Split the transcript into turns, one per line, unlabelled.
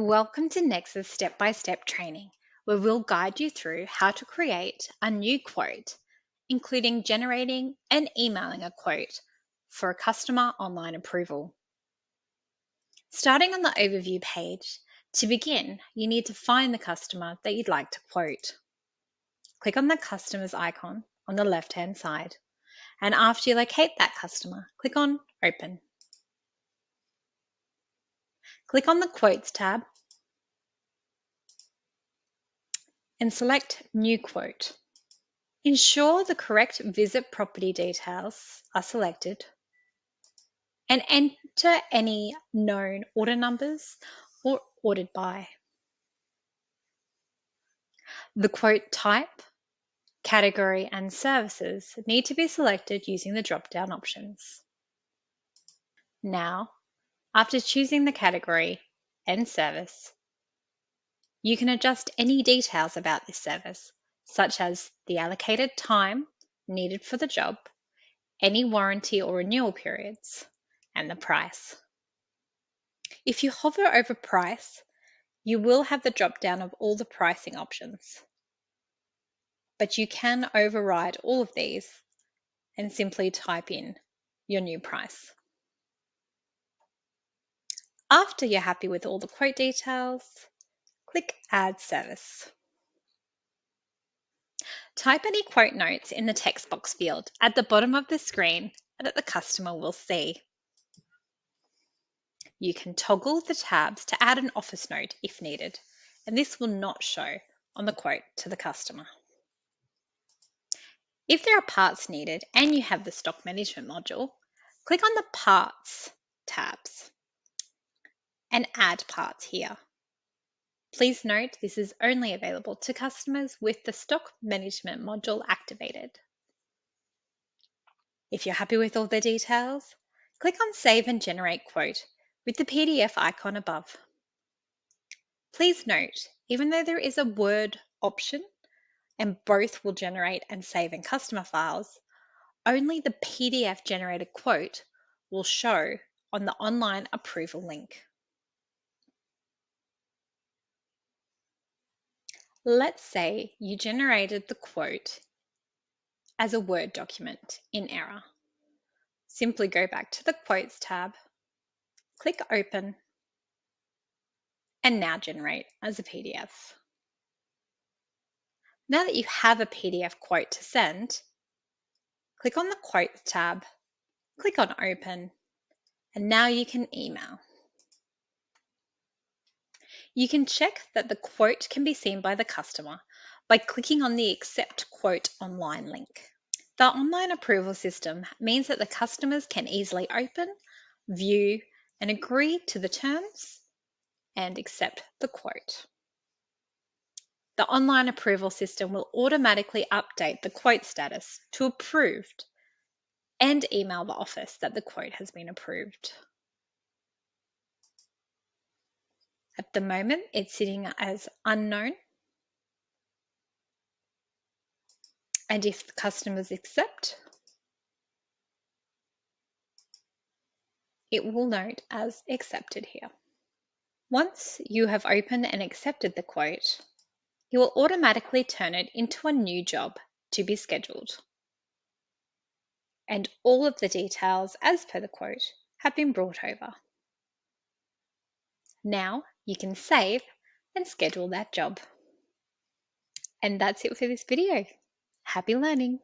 Welcome to Nexus step-by-step training, where we'll guide you through how to create a new quote, including generating and emailing a quote for a customer online approval. Starting on the overview page, to begin, you need to find the customer that you'd like to quote. Click on the customer's icon on the left-hand side, and after you locate that customer, click on Open. Click on the Quotes tab and select New Quote. Ensure the correct visit property details are selected and enter any known order numbers or ordered by. The quote type, category and services need to be selected using the drop-down options. Now, after choosing the category and service, you can adjust any details about this service, such as the allocated time needed for the job, any warranty or renewal periods, and the price. If you hover over price, you will have the drop down of all the pricing options. But you can override all of these and simply type in your new price. After you're happy with all the quote details, click Add Service. Type any quote notes in the text box field at the bottom of the screen that the customer will see. You can toggle the tabs to add an office note if needed, and this will not show on the quote to the customer. If there are parts needed and you have the stock management module, click on the Parts tabs and add parts here. Please note this is only available to customers with the stock management module activated. If you're happy with all the details, click on Save and Generate Quote with the PDF icon above. Please note, even though there is a Word option and both will generate and save in customer files, only the PDF generated quote will show on the online approval link. Let's say you generated the quote as a Word document in error. Simply go back to the Quotes tab, click Open, and now generate as a PDF. Now that you have a PDF quote to send, click on the Quotes tab, click on Open, and now you can email. You can check that the quote can be seen by the customer by clicking on the Accept Quote Online link. The online approval system means that the customers can easily open, view, and agree to the terms and accept the quote. The online approval system will automatically update the quote status to approved and email the office that the quote has been approved. At the moment, it's sitting as unknown. And if the customers accept, it will note as accepted here. Once you have opened and accepted the quote, it will automatically turn it into a new job to be scheduled. And all of the details as per the quote have been brought over. Now you can save and schedule that job. And that's it for this video. Happy learning!